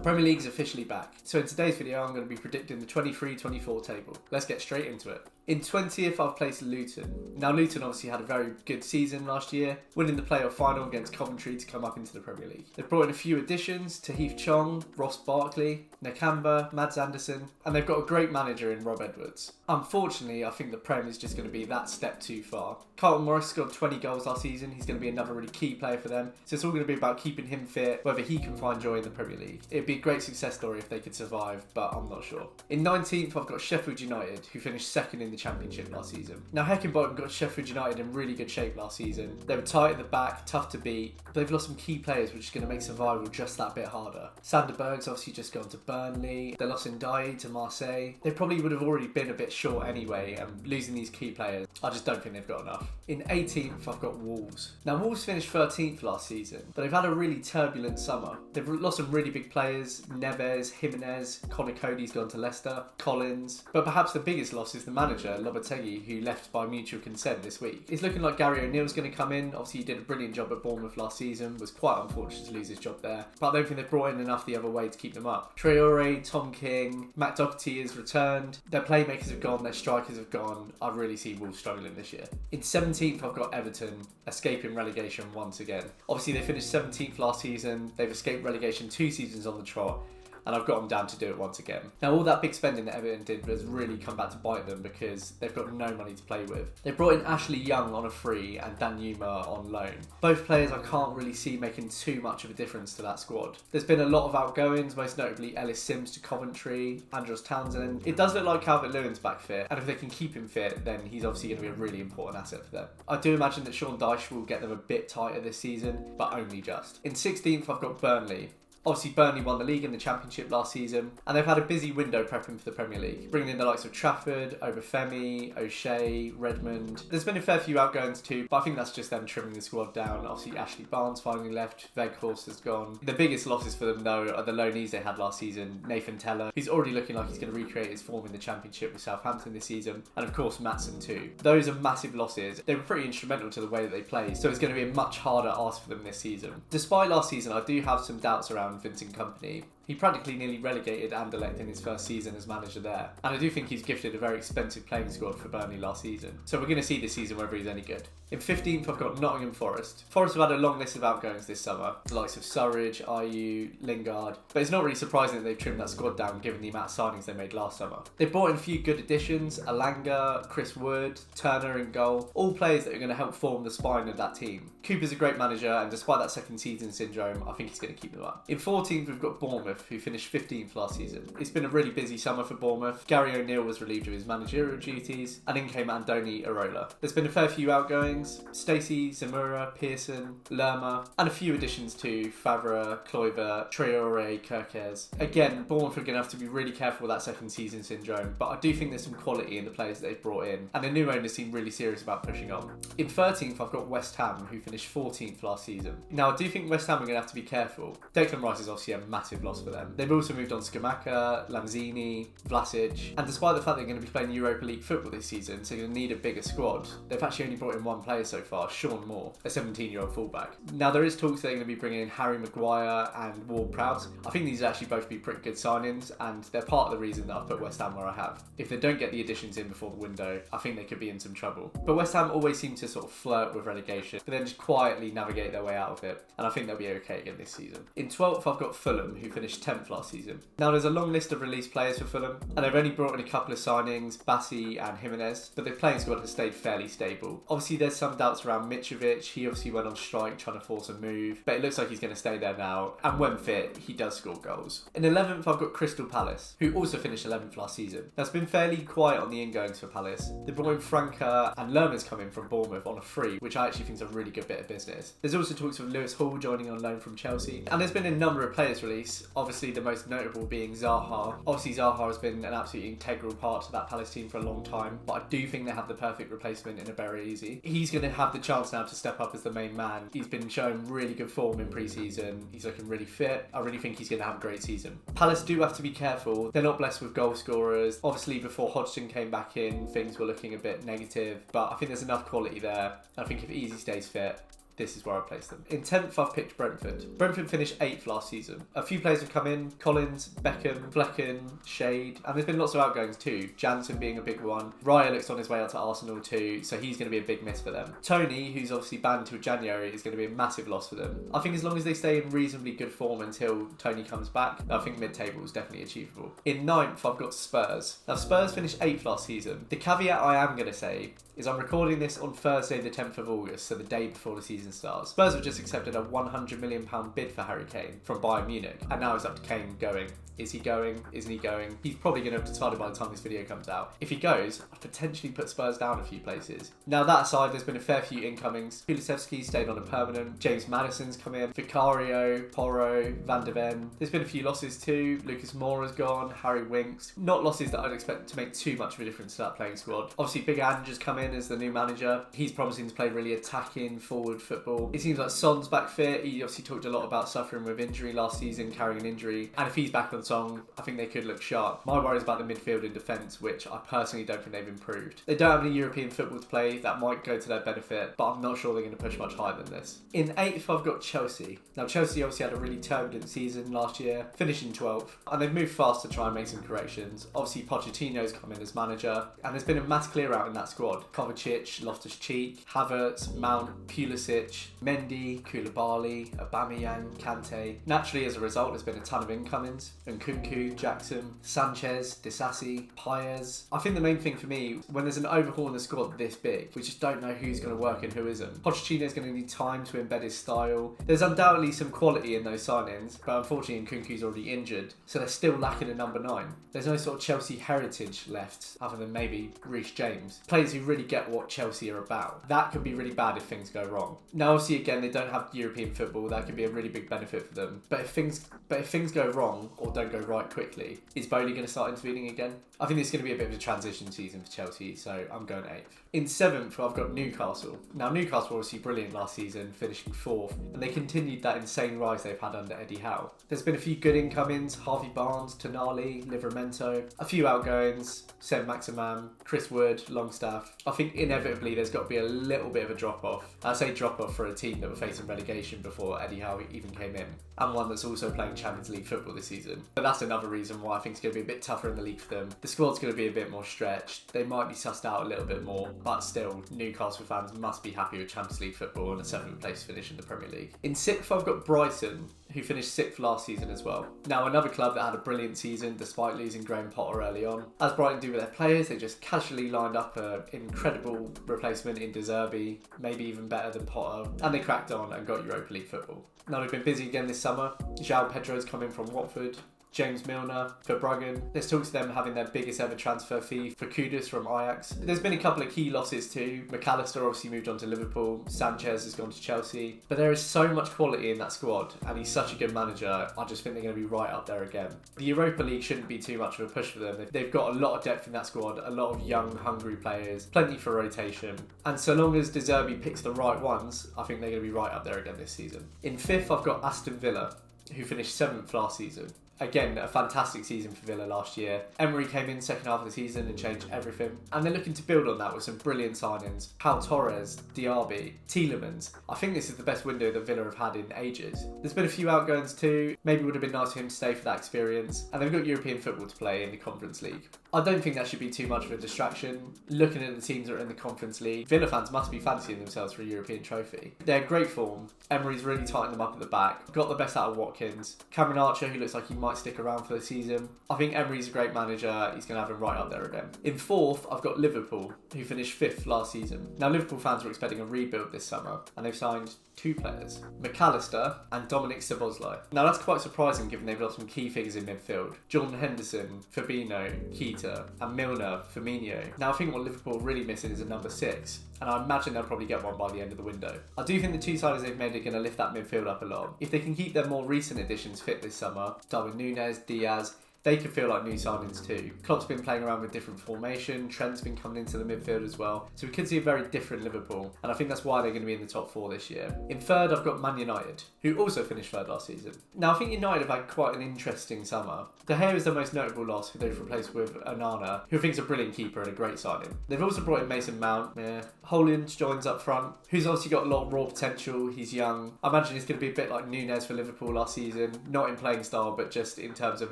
Premier League's officially back. So in today's video, I'm going to be predicting the 23-24 table. Let's get straight into it. In 20th, I've placed Luton. Now, Luton obviously had a very good season last year, winning the playoff final against Coventry to come up into the Premier League. They've brought in a few additions: Tahith Chong, Ross Barkley, Nakamba, Mads Anderson, and they've got a great manager in Rob Edwards. Unfortunately, I think the Prem is just going to be that step too far. Carlton Morris scored 20 goals last season. He's going to be another really key player for them. So it's all going to be about keeping him fit, whether he can find joy in the Premier League. It'd be a great success story if they could survive, but I'm not sure. In 19th, I've got Sheffield United, who finished second in the Championship last season. Now, Heckingbottom got Sheffield United in really good shape last season. They were tight at the back, tough to beat, but they've lost some key players, which is going to make survival just that bit harder. Sander Berg's obviously just gone to Burnley. They lost Ndiaye to Marseille. They probably would have already been a bit short anyway, and losing these key players, I just don't think they've got enough. In 18th, I've got Wolves. Now, Wolves finished 13th last season, but they've had a really turbulent summer. They've lost some really big players: Neves, Jimenez, Connor Cody's gone to Leicester, Collins. But perhaps the biggest loss is the manager, Lopetegui, who left by mutual consent this week. It's looking like Gary O'Neill's going to come in. Obviously, he did a brilliant job at Bournemouth last season. Was quite unfortunate to lose his job there, but I don't think they've brought in enough the other way to keep them up. Traore, Tom King, Matt Doherty has returned. Their playmakers have gone, their strikers have gone. I really see Wolves struggling this year. In 17th, I've got Everton, escaping relegation once again. Obviously, they finished 17th last season. They've escaped relegation 2 seasons on the trot, and I've got them down to do it once again. Now, all that big spending that Everton did has really come back to bite them because they've got no money to play with. They brought in Ashley Young on a free and Dan Numa on loan. Both players I can't really see making too much of a difference to that squad. There's been a lot of outgoings, most notably Ellis Sims to Coventry, Andros Townsend. It does look like Calvert-Lewin's back fit, and if they can keep him fit, then he's obviously going to be a really important asset for them. I do imagine that Sean Dyche will get them a bit tighter this season, but only just. In 16th, I've got Burnley. Obviously, Burnley won the league and the Championship last season, and they've had a busy window prepping for the Premier League, bringing in the likes of Trafford, Obafemi, O'Shea, Redmond. There's been a fair few outgoings too, but I think that's just them trimming the squad down. Obviously, Ashley Barnes finally left, Weghorst has gone. The biggest losses for them, though, are the loanees they had last season. Nathan Teller, who's already looking like he's going to recreate his form in the Championship with Southampton this season, and of course, Maatsen too. Those are massive losses. They were pretty instrumental to the way that they played, so it's going to be a much harder ask for them this season. Despite last season, I do have some doubts around Vincent Kompany. He practically nearly relegated Anderlecht in his first season as manager there, and I do think he's gifted a very expensive playing squad for Burnley last season, so we're going to see this season whether he's any good. In 15th, I've got Nottingham Forest. Forest have had a long list of outgoings this summer, the likes of Surridge, Ayew, Lingard, but it's not really surprising that they've trimmed that squad down given the amount of signings they made last summer. They've brought in a few good additions: Alanga, Chris Wood, Turner in goal, all players that are going to help form the spine of that team. Cooper's a great manager, and despite that second season syndrome, I think he's going to keep them up. In 14th, we've got Bournemouth, who finished 15th last season. It's been a really busy summer for Bournemouth. Gary O'Neill was relieved of his managerial duties, and in came Andoni Iraola. There's been a fair few outgoings: Stacey, Zamora, Pearson, Lerma, and a few additions too: Favre, Kluivert, Traore, Kirkes. Again, Bournemouth are going to have to be really careful with that second season syndrome, but I do think there's some quality in the players that they've brought in, and the new owners seem really serious about pushing on. In 13th, I've got West Ham, who finished 14th last season. Now, I do think West Ham are going to have to be careful. Declan Rice is obviously a massive loss for them. They've also moved on Scamacca, Lanzini, Vlasic, and despite the fact they're going to be playing Europa League football this season, so they're going to need a bigger squad, they've actually only brought in one player so far, Sean Moore, a 17-year-old fullback. Now, there is talks they're going to be bringing in Harry Maguire and Ward-Prowse. I think these actually both be pretty good signings, and they're part of the reason that I've put West Ham where I have. If they don't get the additions in before the window, I think they could be in some trouble. But West Ham always seem to sort of flirt with relegation, but then just quietly navigate their way out of it, and I think they'll be okay again this season. In 12th, I've got Fulham, who finished 10th last season. Now, there's a long list of released players for Fulham, and they've only brought in a couple of signings, Bassi and Jimenez, but their playing squad has stayed fairly stable. Obviously, there's some doubts around Mitrovic. He obviously went on strike trying to force a move, but it looks like he's going to stay there now, and when fit, he does score goals. In 11th, I've got Crystal Palace, who also finished 11th last season. Now, it's been fairly quiet on the ingoings for Palace. They brought in Franca, and Lerma's come in from Bournemouth on a free, which I actually think is a really good bit of business. There's also talks of Lewis Hall joining on loan from Chelsea, and there's been a number of players released, obviously the most notable being Zaha. Obviously, Zaha has been an absolutely integral part to that Palace team for a long time, but I do think they have the perfect replacement in Eberechi. He's going to have the chance now to step up as the main man. He's been showing really good form in pre-season. He's looking really fit. I really think he's going to have a great season. Palace do have to be careful. They're not blessed with goal scorers. Obviously, before Hodgson came back in, things were looking a bit negative, but I think there's enough quality there. I think if Easy stays fit, this is where I place them. In 10th, I've picked Brentford. Brentford finished 8th last season. A few players have come in: Collins, Beckham, Flecken, Shade, and there's been lots of outgoings too. Jansen being a big one. Raya looks on his way out to Arsenal too, so he's going to be a big miss for them. Tony, who's obviously banned until January, is going to be a massive loss for them. I think as long as they stay in reasonably good form until Tony comes back, I think mid-table is definitely achievable. In 9th, I've got Spurs. Now, Spurs finished 8th last season. The caveat I am going to say is I'm recording this on Thursday the 10th of August, so the day before the season starts. Spurs have just accepted a £100 million bid for Harry Kane from Bayern Munich, and now it's up to Kane going. Is he going? Isn't he going? He's probably going to have decided by the time this video comes out. If he goes, I'd potentially put Spurs down a few places. Now that aside, there's been a fair few incomings. Kulusevski stayed on a permanent. James Maddison's come in. Vicario, Porro, Van de Ven. There's been a few losses too. Lucas Moura's gone. Harry Winks. Not losses that I'd expect to make too much of a difference to that playing squad. Obviously, Big Ange's come in as the new manager. He's promising to play really attacking, forward football. It seems like Son's back fit. He obviously talked a lot about suffering with injury last season, carrying an injury. And if he's back on song, I think they could look sharp. My worry is about the midfield and defence, which I personally don't think they've improved. They don't have any European football to play. That might go to their benefit, but I'm not sure they're going to push much higher than this. In 8th, I've got Chelsea. Now, Chelsea obviously had a really turbulent season last year, finishing 12th, and they've moved fast to try and make some corrections. Obviously, Pochettino's come in as manager, and there's been a mass clear out in that squad. Kovacic, Loftus-Cheek, Havertz, Mount, Pulisic, Mendy, Koulibaly, Aubameyang, Kante. Naturally, as a result, there's been a ton of incomings, and Nkunku, Jackson, Sanchez, Disasi, Paez. I think the main thing for me, when there's an overhaul in the squad this big, we just don't know who's going to work and who isn't. Pochettino's going to need time to embed his style. There's undoubtedly some quality in those signings, but unfortunately Nkunku's already injured, so they're still lacking a number 9. There's no sort of Chelsea heritage left, other than maybe Reece James. Players who really get what Chelsea are about. That could be really bad if things go wrong. Now obviously again, they don't have European football, that could be a really big benefit for them. But if things go wrong, or don't go right quickly, is Bowley going to start intervening again? I think this is going to be a bit of a transition season for Chelsea, so I'm going 8th. In 7th, I've got Newcastle. Now, Newcastle were obviously brilliant last season, finishing 4th, and they continued that insane rise they've had under Eddie Howe. There's been a few good incomings: Harvey Barnes, Tonali, Livramento, a few outgoings, Sam Maximan, Chris Wood, Longstaff. I think inevitably there's got to be a little bit of a drop-off. I say drop-off for a team that were facing relegation before Eddie Howe even came in, and one that's also playing Champions League football this season. But that's another reason why I think it's going to be a bit tougher in the league for them. The squad's going to be a bit more stretched. They might be sussed out a little bit more, but still, Newcastle fans must be happy with Champions League football and a 7th place finish in the Premier League. In 6th, I've got Brighton, who finished 6th last season as well. Now, another club that had a brilliant season despite losing Graham Potter early on. As Brighton do with their players, they just casually lined up an incredible replacement in De Zerbi, maybe even better than Potter, and they cracked on and got Europa League football. Now, they've been busy again this summer. João Pedro's come in from Watford. James Milner for Bruggen. There's talks of them having their biggest ever transfer fee for Kudus from Ajax. There's been a couple of key losses too. McAllister obviously moved on to Liverpool. Sanchez has gone to Chelsea. But there is so much quality in that squad, and he's such a good manager. I just think they're going to be right up there again. The Europa League shouldn't be too much of a push for them. They've got a lot of depth in that squad, a lot of young, hungry players, plenty for rotation. And so long as De Zerbi picks the right ones, I think they're going to be right up there again this season. In 5th, I've got Aston Villa, who finished 7th last season. Again, a fantastic season for Villa last year. Emery came in second half of the season and changed everything. And they're looking to build on that with some brilliant signings. Pau Torres, Diaby, Tielemans. I think this is the best window that Villa have had in ages. There's been a few outgoings too. Maybe it would have been nice for him to stay for that experience. And they've got European football to play in the Conference League. I don't think that should be too much of a distraction. Looking at the teams that are in the Conference League, Villa fans must be fancying themselves for a European trophy. They're great form. Emery's really tightened them up at the back. Got the best out of Watkins. Cameron Archer, who looks like he might stick around for the season. I think Emery's a great manager. He's going to have him right up there again. In 4th, I've got Liverpool, who finished 5th last season. Now, Liverpool fans were expecting a rebuild this summer, and they've signed 2 players, McAllister and Dominic Szoboszlai. Now, that's quite surprising given they've lost some key figures in midfield. Jordan Henderson, Fabinho, Keita, and Milner, Firmino. Now, I think what Liverpool are really missing is a number 6, and I imagine they'll probably get one by the end of the window. I do think the 2 signings they've made are going to lift that midfield up a lot. If they can keep their more recent additions fit this summer, Darwin Núñez, Diaz, they could feel like new signings too. Klopp's been playing around with different formation, Trent's been coming into the midfield as well, so we could see a very different Liverpool, and I think that's why they're going to be in the top 4 this year. In third, I've got Man United, who also finished third last season. Now, I think United have had quite an interesting summer. De Gea is the most notable loss, who they've replaced with Onana, who I think is a brilliant keeper and a great signing. They've also brought in Mason Mount. Holland joins up front, who's obviously got a lot of raw potential. He's young. I imagine he's going to be a bit like Nunez for Liverpool last season, not in playing style, but just in terms of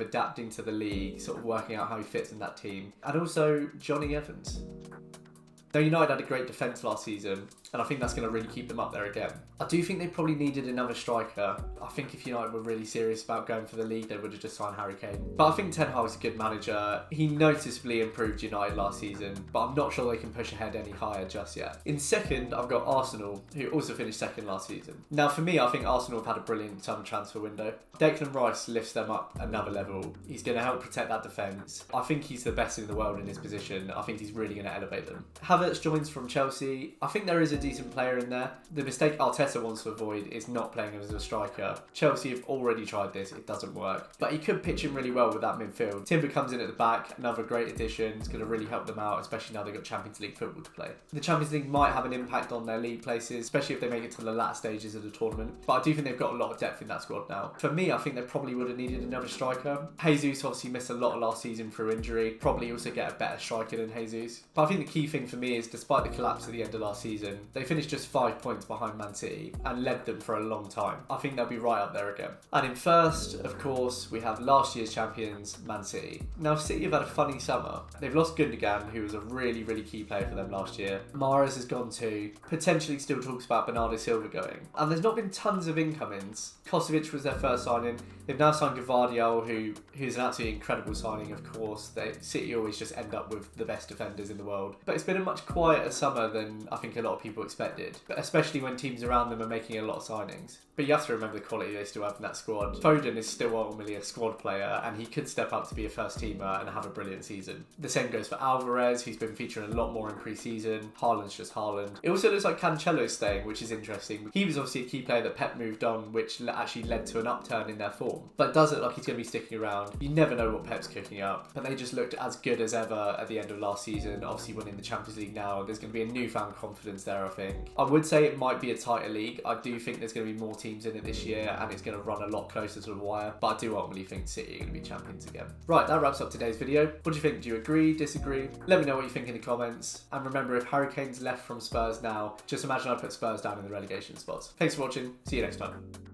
adapting to the league, sort of working out how he fits in that team. And also Johnny Evans. Now, United had a great defence last season, and I think that's going to really keep them up there again. I do think they probably needed another striker. I think if United were really serious about going for the league, they would have just signed Harry Kane. But I think Ten Hag's a good manager. He noticeably improved United last season, but I'm not sure they can push ahead any higher just yet. In second, I've got Arsenal, who also finished second last season. Now, for me, I think Arsenal have had a brilliant summer transfer window. Declan Rice lifts them up another level. He's going to help protect that defence. I think he's the best in the world in his position. I think he's really going to elevate them. Havertz joins from Chelsea. I think there is a decent player in there. The mistake Arteta wants to avoid is not playing him as a striker. Chelsea have already tried this, it doesn't work. But he could pitch in really well with that midfield. Timber comes in at the back, another great addition. It's going to really help them out, especially now they've got Champions League football to play. The Champions League might have an impact on their league places, especially if they make it to the latter stages of the tournament. But I do think they've got a lot of depth in that squad now. For me, I think they probably would have needed another striker. Jesus obviously missed a lot of last season through injury. Probably also get a better striker than Jesus. But I think the key thing for me is, despite the collapse at the end of last season, they finished just 5 points behind Man City and led them for a long time. I think they'll be right up there again. And in first, of course, we have last year's champions, Man City. Now, City have had a funny summer. They've lost Gundogan, who was a really, really key player for them last year. Mahrez has gone too. Potentially still talks about Bernardo Silva going. And there's not been tons of incomings. Kosovic was their first signing. They've now signed Gvardiol, who's an absolutely incredible signing, of course. City always just end up with the best defenders in the world. But it's been a much quieter summer than I think a lot of people expected, but especially when teams around them are making a lot of signings. But you have to remember the quality they still have in that squad. Foden is still ultimately a squad player, and he could step up to be a first teamer and have a brilliant season. The same goes for Alvarez, who's been featuring a lot more in pre-season. Haaland's just Haaland. It also looks like Cancelo's staying, which is interesting. He was obviously a key player that Pep moved on, which actually led to an upturn in their form. But it does look like he's going to be sticking around. You never know what Pep's cooking up, but they just looked as good as ever at the end of last season. Obviously winning the Champions League now, there's going to be a newfound confidence there, I think. I would say it might be a tighter league. I do think there's going to be more teams in it this year, and it's going to run a lot closer to the wire, but I do ultimately think City are going to be champions again. Right, that wraps up today's video. What do you think? Do you agree, disagree? Let me know what you think in the comments, and remember, if Harry Kane's left from Spurs now, just imagine I put Spurs down in the relegation spots. Thanks for watching, see you next time.